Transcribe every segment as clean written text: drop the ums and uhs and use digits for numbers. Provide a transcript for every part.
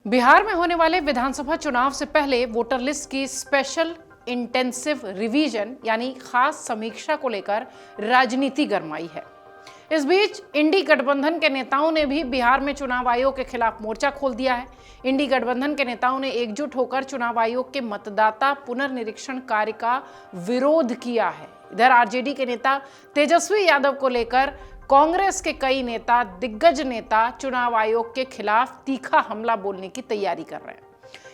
बिहार में होने वाले विधानसभा चुनाव से पहले वोटर लिस्ट की स्पेशल इंटेंसिव रिवीजन यानी खास समीक्षा को लेकर राजनीति गरमाई है। इस बीच इंडी गठबंधन के नेताओं ने भी बिहार में चुनाव आयोग के खिलाफ मोर्चा खोल दिया है। इंडी गठबंधन के नेताओं ने एकजुट होकर चुनाव आयोग के मतदाता पुनर्निरीक्षण कार्य का विरोध किया है। इधर आरजेडी के नेता तेजस्वी यादव को लेकर कांग्रेस के कई नेता, दिग्गज नेता चुनाव आयोग के खिलाफ तीखा हमला बोलने की तैयारी कर रहे हैं।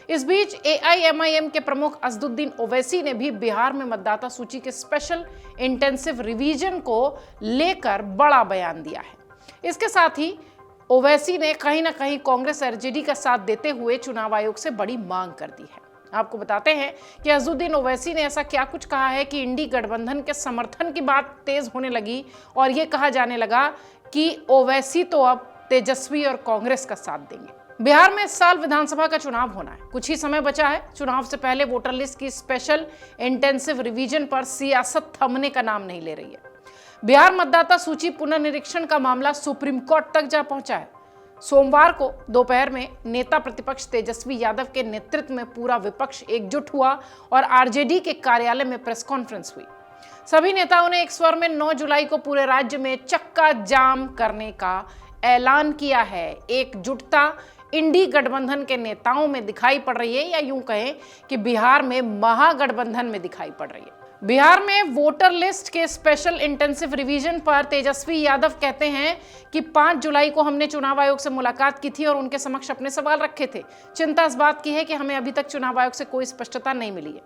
इस बीच एआईएमआईएम के प्रमुख असदुद्दीन ओवैसी ने भी बिहार में मतदाता सूची के स्पेशल इंटेंसिव रिवीजन को लेकर बड़ा बयान दिया है। इसके साथ ही ओवैसी ने कहीं ना कहीं कांग्रेस आरजेडी का साथ देते हुए चुनाव आयोग से बड़ी मांग कर दी है। आपको बताते हैं कि असदुद्दीन ओवैसी ने ऐसा क्या कुछ कहा है कि इंडी गठबंधन के समर्थन की बात तेज होने लगी और यह कहा जाने लगा कि ओवैसी तो अब तेजस्वी और कांग्रेस का साथ देंगे। बिहार में इस साल विधानसभा का चुनाव होना है, कुछ ही समय बचा है। चुनाव से पहले वोटर लिस्ट की स्पेशल इंटेंसिव रिवीजन पर सियासत थमने का नाम नहीं ले रही है। बिहार मतदाता सूची पुनर्निरीक्षण का मामला सुप्रीम कोर्ट तक जा पहुंचा है। सोमवार को दोपहर में नेता प्रतिपक्ष तेजस्वी यादव के नेतृत्व में पूरा विपक्ष एकजुट हुआ और आरजेडी के कार्यालय में प्रेस कॉन्फ्रेंस हुई। सभी नेताओं ने एक स्वर में 9 जुलाई को पूरे राज्य में चक्का जाम करने का ऐलान किया है। एकजुटता इंडी गठबंधन के नेताओं में दिखाई पड़ रही है या यूं कहें कि बिहार में महागठबंधन में दिखाई पड़ रही है। बिहार में वोटर लिस्ट के स्पेशल इंटेंसिव रिवीजन पर तेजस्वी यादव कहते हैं कि 5 जुलाई को हमने चुनाव आयोग से मुलाकात की थी और उनके समक्ष अपने सवाल रखे थे। चिंता इस बात की है कि हमें अभी तक चुनाव आयोग से कोई स्पष्टता नहीं मिली है।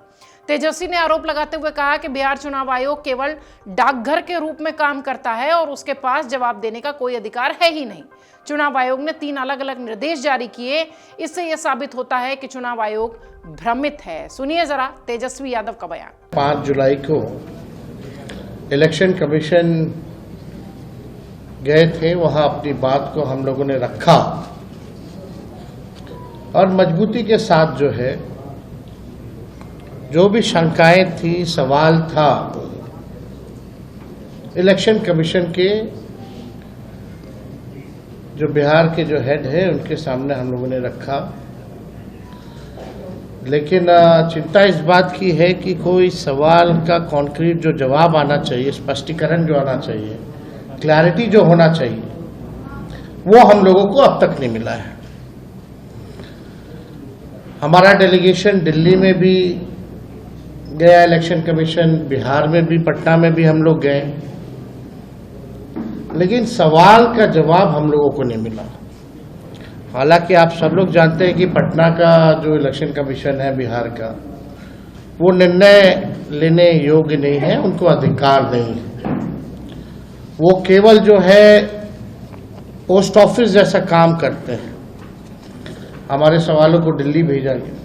तेजस्वी ने आरोप लगाते हुए कहा कि बिहार चुनाव आयोग केवल डाकघर के रूप में काम करता है और उसके पास जवाब देने का कोई अधिकार है ही नहीं। चुनाव आयोग ने 3 अलग अलग निर्देश जारी किए। इससे यह साबित होता है कि चुनाव आयोग भ्रमित है। सुनिए जरा तेजस्वी यादव का बयान। 5 जुलाई को इलेक्शन कमीशन गए थे, वहां अपनी बात को हम लोगों ने रखा और मजबूती के साथ जो भी शंकाएं थी, सवाल था, इलेक्शन कमीशन के जो बिहार के जो हेड है उनके सामने हम लोगों ने रखा। लेकिन चिंता इस बात की है कि कोई सवाल का कॉन्क्रीट जो जवाब आना चाहिए, स्पष्टीकरण जो आना चाहिए, क्लैरिटी जो होना चाहिए, वो हम लोगों को अब तक नहीं मिला है। हमारा डेलीगेशन दिल्ली में भी गया, इलेक्शन कमीशन, बिहार में भी, पटना में भी हम लोग गए, लेकिन सवाल का जवाब हम लोगों को नहीं मिला। हालांकि आप सब लोग जानते हैं कि पटना का जो इलेक्शन कमीशन है बिहार का, वो निर्णय लेने योग्य नहीं है, उनको अधिकार नहीं है। वो केवल जो है पोस्ट ऑफिस जैसा काम करते हैं। हमारे सवालों को दिल्ली भेजा गया,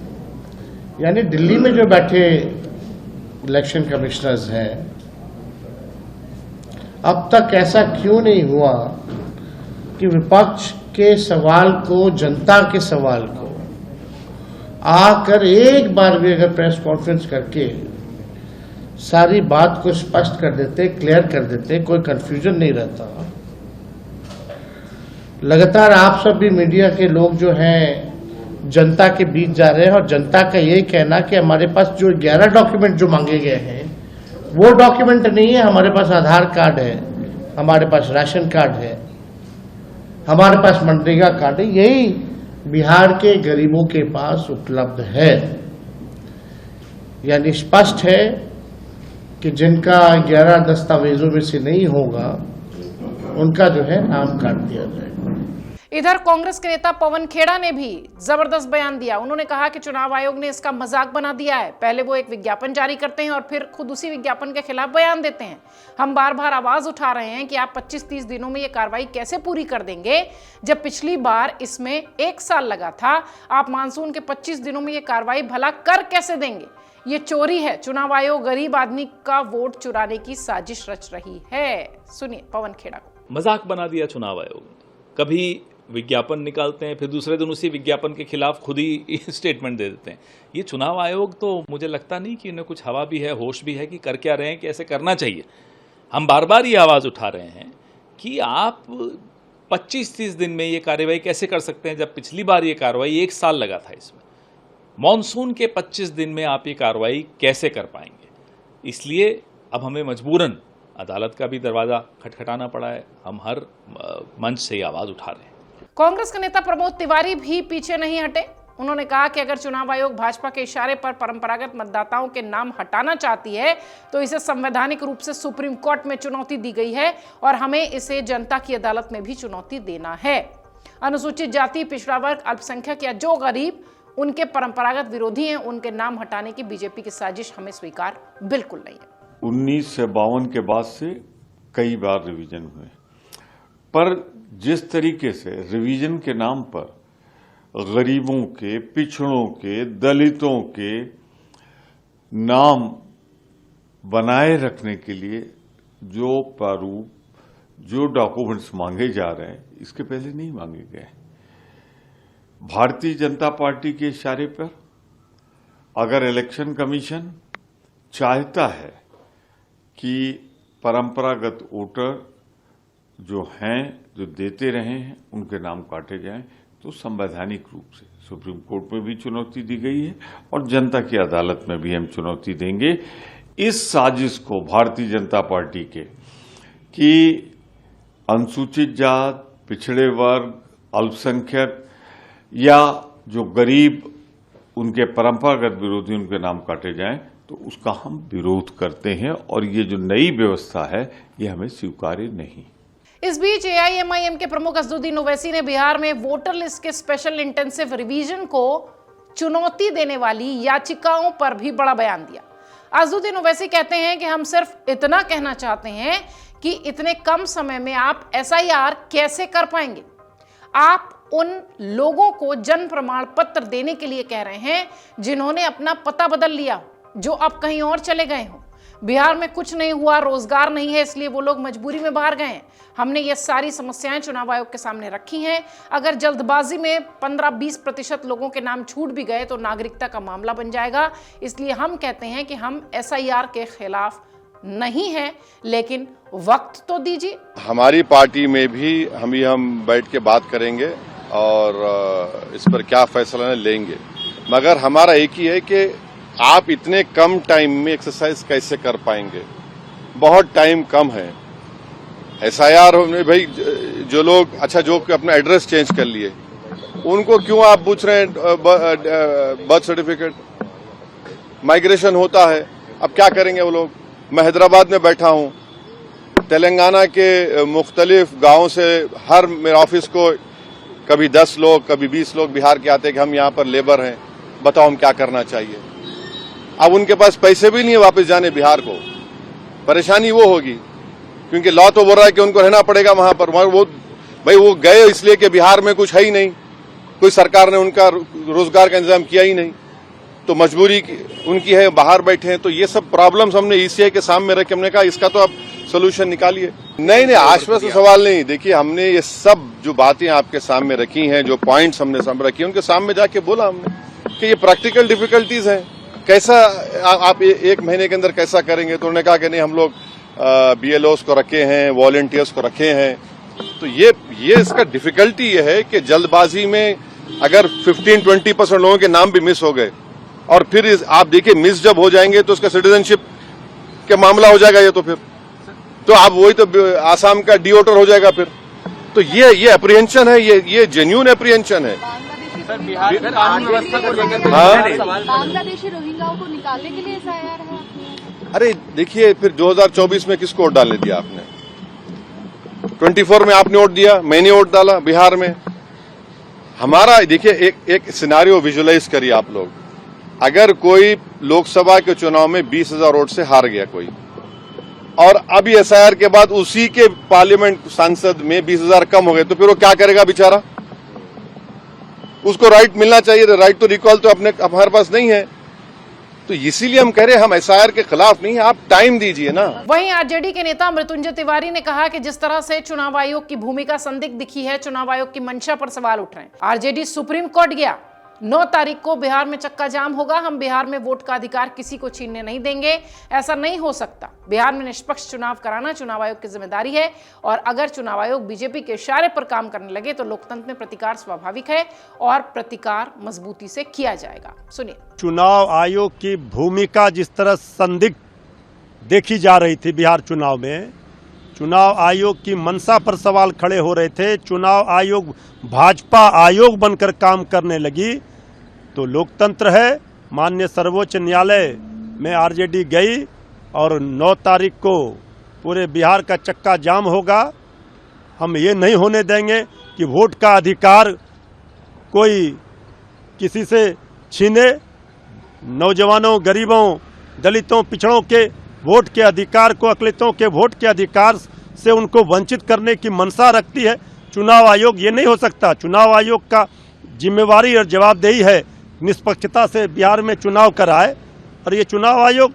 यानी दिल्ली में जो बैठे इलेक्शन कमिश्नर्स हैं, अब तक ऐसा क्यों नहीं हुआ कि विपक्ष के सवाल को, जनता के सवाल को आकर एक बार भी अगर प्रेस कॉन्फ्रेंस करके सारी बात को स्पष्ट कर देते, क्लियर कर देते, कोई कंफ्यूजन नहीं रहता। लगातार आप सब भी मीडिया के लोग जो हैं जनता के बीच जा रहे हैं और जनता का ये कहना कि हमारे पास जो 11 डॉक्यूमेंट जो मांगे गए हैं वो डॉक्यूमेंट नहीं है। हमारे पास आधार कार्ड है, हमारे पास राशन कार्ड है, हमारे पास मनरेगा कार्ड है, यही बिहार के गरीबों के पास उपलब्ध है। यानी स्पष्ट है कि जिनका 11 दस्तावेजों में से नहीं होगा उनका जो है नाम काट दिया जाएगा। इधर कांग्रेस के नेता पवन खेड़ा ने भी जबरदस्त बयान दिया। उन्होंने कहा कि चुनाव आयोग ने इसका मजाक बना दिया है। पहले वो एक विज्ञापन जारी करते हैं और फिर खुद उसी विज्ञापन के खिलाफ बयान देते हैं। हम बार बार आवाज उठा रहे हैं कि आप 25-30 दिनों में ये कार्रवाई कैसे पूरी कर देंगे, जब पिछली बार इसमें 1 साल लगा था। आप मानसून के 25 दिनों में ये कार्रवाई भला कर कैसे देंगे? ये चोरी है। चुनाव आयोग गरीब आदमी का वोट चुराने की साजिश रच रही है। सुनिए पवन खेड़ा को। मजाक बना दिया चुनाव आयोग ने। कभी विज्ञापन निकालते हैं, फिर दूसरे दिन उसी विज्ञापन के खिलाफ खुद ही स्टेटमेंट दे देते हैं। ये चुनाव आयोग तो मुझे लगता नहीं कि इन्हें कुछ हवा भी है, होश भी है कि कर क्या रहे हैं, कि ऐसे करना चाहिए। हम बार बार ये आवाज उठा रहे हैं कि आप 25-30 दिन में ये कार्रवाई कैसे कर सकते हैं, जब पिछली बार ये कार्रवाई 1 साल लगा था इसमें। मॉनसून के 25 दिन में आप ये कार्रवाई कैसे कर पाएंगे? इसलिए अब हमें मजबूरन अदालत का भी दरवाजा खटखटाना पड़ा है। हम हर मंच से ये आवाज उठा रहे हैं। कांग्रेस के नेता प्रमोद तिवारी भी पीछे नहीं हटे। उन्होंने कहा कि अगर चुनाव आयोग भाजपा के इशारे पर परंपरागत मतदाताओं के नाम हटाना चाहती है तो इसे संवैधानिक रूप से सुप्रीम कोर्ट में चुनौती दी गई है और हमें इसे जनता की अदालत में भी चुनौती देना है। अनुसूचित जाति, पिछड़ा वर्ग, अल्पसंख्यक या जो गरीब उनके परंपरागत विरोधी हैं, उनके नाम हटाने की बीजेपी की साजिश हमें स्वीकार बिल्कुल नहीं है। 1952 के बाद से कई बार रिवीजन हुए, पर जिस तरीके से रिवीजन के नाम पर गरीबों के, पिछड़ों के, दलितों के नाम बनाए रखने के लिए जो प्रारूप, जो डॉक्यूमेंट्स मांगे जा रहे हैं, इसके पहले नहीं मांगे गए। भारतीय जनता पार्टी के इशारे पर अगर इलेक्शन कमीशन चाहता है कि परंपरागत वोटर जो हैं, जो देते रहे हैं, उनके नाम काटे जाएं, तो संवैधानिक रूप से सुप्रीम कोर्ट में भी चुनौती दी गई है और जनता की अदालत में भी हम चुनौती देंगे इस साजिश को भारतीय जनता पार्टी के कि अनुसूचित जात, पिछड़े वर्ग, अल्पसंख्यक या जो गरीब, उनके परंपरागत विरोधी, उनके नाम काटे जाएं, तो उसका हम विरोध करते हैं और ये जो नई व्यवस्था है ये हमें स्वीकार्य नहीं। इस बीच एआईएमआईएम के प्रमुख असदुद्दीन ओवैसी ने बिहार में वोटर लिस्ट के स्पेशल इंटेंसिव रिवीजन को चुनौती देने वाली याचिकाओं पर भी बड़ा बयान दिया। असदुद्दीन ओवैसी कहते हैं कि हम सिर्फ इतना कहना चाहते हैं कि इतने कम समय में आप एसआईआर कैसे कर पाएंगे। आप उन लोगों को जन्म प्रमाण पत्र देने के लिए कह रहे हैं जिन्होंने अपना पता बदल लिया, जो अब कहीं और चले गए हों। बिहार में कुछ नहीं हुआ, रोजगार नहीं है, इसलिए वो लोग मजबूरी में बाहर गए हैं। हमने ये सारी समस्याएं चुनाव आयोग के सामने रखी हैं। अगर जल्दबाजी में 15-20% लोगों के नाम छूट भी गए तो नागरिकता का मामला बन जाएगा। इसलिए हम कहते हैं कि हम एसआईआर के खिलाफ नहीं है, लेकिन वक्त तो दीजिए। हमारी पार्टी में भी हम बैठ के बात करेंगे और इस पर क्या फैसला लेंगे, मगर हमारा एक ही है कि आप इतने कम टाइम में एक्सरसाइज कैसे कर पाएंगे। बहुत टाइम कम है। एसआईआर में भाई जो लोग जो अपना एड्रेस चेंज कर लिए, उनको क्यों आप पूछ रहे हैं बर्थ सर्टिफिकेट? माइग्रेशन होता है, अब क्या करेंगे वो लोग? मैं हैदराबाद में बैठा हूं, तेलंगाना के मुख्तलिफ गांवों से हर मेरे ऑफिस को कभी 10 लोग, कभी 20 लोग बिहार के आते हैं कि हम यहाँ पर लेबर हैं, बताओ हम क्या करना चाहिए। अब उनके पास पैसे भी नहीं है वापस जाने बिहार को। परेशानी वो होगी क्योंकि लॉ तो बोल रहा है कि उनको रहना पड़ेगा वहां पर। वो गए इसलिए कि बिहार में कुछ है ही नहीं, कोई सरकार ने उनका रोजगार का इंतजाम किया ही नहीं, तो मजबूरी उनकी है, बाहर बैठे हैं। तो ये सब प्रॉब्लम्स हमने ईसीआई के सामने रख के हमने कहा इसका तो आप सोल्यूशन निकालिए। नहीं, आश्वस्त सवाल नहीं। देखिए, हमने ये सब जो बातें आपके सामने रखी हैं, जो पॉइंट्स हमने सामने रखी हैं, उनके सामने जाके बोला हमने कि ये प्रैक्टिकल डिफिकल्टीज हैं, कैसा आप 1 महीने के अंदर कैसा करेंगे। तो उन्होंने कहा कि नहीं, हम लोग बीएलओस को रखे हैं, वॉलंटियर्स को रखे हैं। तो ये इसका डिफिकल्टी ये है कि जल्दबाजी में अगर 15-20% लोगों के नाम भी मिस हो गए और फिर आप देखिए मिस जब हो जाएंगे तो उसका सिटीजनशिप का मामला हो जाएगा। ये तो आप वही तो आसाम का डिओटर हो जाएगा फिर। तो ये अप्रीहेंशन है, ये जेन्युइन अप्रीहेंशन है। सर, बिहार में कानून व्यवस्था को लेकर बांग्लादेशी रोहिंग्याओं को निकालने के लिए एसआईआर है। अरे देखिए, फिर 2024 में किसको वोट डालने दिया आपने? 24 में आपने वोट दिया, मैंने वोट डाला बिहार में। हमारा देखिए एक सिनारियो विजुअलाइज करिए आप लोग। अगर कोई लोकसभा के चुनाव में 20,000 वोट से हार गया कोई, और अभी एसआईआर के बाद उसी के पार्लियामेंट सांसद में 20,000 कम हो गए, तो फिर वो क्या करेगा बेचारा? उसको राइट मिलना चाहिए। राइट तो रिकॉल तो हमारे पास नहीं है। तो इसीलिए हम कह रहे हैं हम एसआईआर के खिलाफ नहीं है, आप टाइम दीजिए ना। वहीं आरजेडी के नेता मृत्युंजय तिवारी ने कहा कि जिस तरह से चुनाव आयोग की भूमिका संदिग्ध दिखी है, चुनाव आयोग की मंशा पर सवाल उठ रहे हैं। आरजेडी सुप्रीम कोर्ट गया, 9 तारीख को बिहार में चक्का जाम होगा। हम बिहार में वोट का अधिकार किसी को छीनने नहीं देंगे, ऐसा नहीं हो सकता। बिहार में निष्पक्ष चुनाव कराना चुनाव आयोग की जिम्मेदारी है और अगर चुनाव आयोग बीजेपी के इशारे पर काम करने लगे तो लोकतंत्र में प्रतिकार स्वाभाविक है और प्रतिकार मजबूती से किया जाएगा। सुनिए। चुनाव आयोग की भूमिका जिस तरह संदिग्ध देखी जा रही थी बिहार चुनाव में, चुनाव आयोग की मंशा पर सवाल खड़े हो रहे थे, चुनाव आयोग भाजपा आयोग बनकर काम करने लगी, तो लोकतंत्र है। माननीय सर्वोच्च न्यायालय में आरजेडी गई और 9 तारीख को पूरे बिहार का चक्का जाम होगा। हम ये नहीं होने देंगे कि वोट का अधिकार कोई किसी से छीने। नौजवानों, गरीबों, दलितों, पिछड़ों के वोट के अधिकार को, अकलितों के वोट के अधिकार से उनको वंचित करने की मंशा रखती है चुनाव आयोग। ये नहीं हो सकता। चुनाव आयोग का जिम्मेवारी और जवाबदेही है निष्पक्षता से बिहार में चुनाव कराए और ये चुनाव आयोग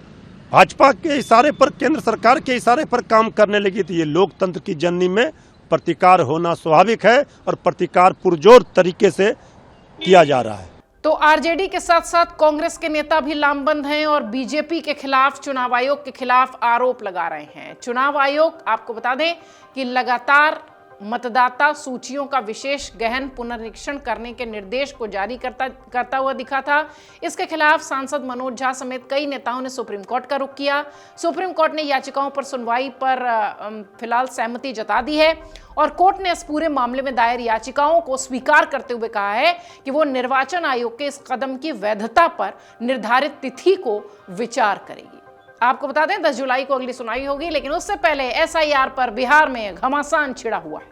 भाजपा के इशारे पर, केंद्र सरकार के इशारे पर काम करने लगी थी। ये लोकतंत्र की जननी में प्रतिकार होना स्वाभाविक है और प्रतिकार पुरजोर तरीके से किया जा रहा है। तो आरजेडी के साथ साथ कांग्रेस के नेता भी लामबंद हैं और बीजेपी के खिलाफ, चुनाव आयोग के खिलाफ आरोप लगा रहे हैं। चुनाव आयोग, आपको बता दें कि लगातार मतदाता सूचियों का विशेष गहन पुनरीक्षण करने के निर्देश को जारी करता हुआ दिखा था। इसके खिलाफ सांसद मनोज झा समेत कई नेताओं ने सुप्रीम कोर्ट का रुख किया। सुप्रीम कोर्ट ने याचिकाओं पर सुनवाई पर फिलहाल सहमति जता दी है और कोर्ट ने इस पूरे मामले में दायर याचिकाओं को स्वीकार करते हुए कहा है कि वो निर्वाचन आयोग के इस कदम की वैधता पर निर्धारित तिथि को विचार करेगी। आपको बता दें 10 जुलाई को अगली सुनवाई होगी, लेकिन उससे पहले एसआईआर पर बिहार में घमासान छिड़ा हुआ है।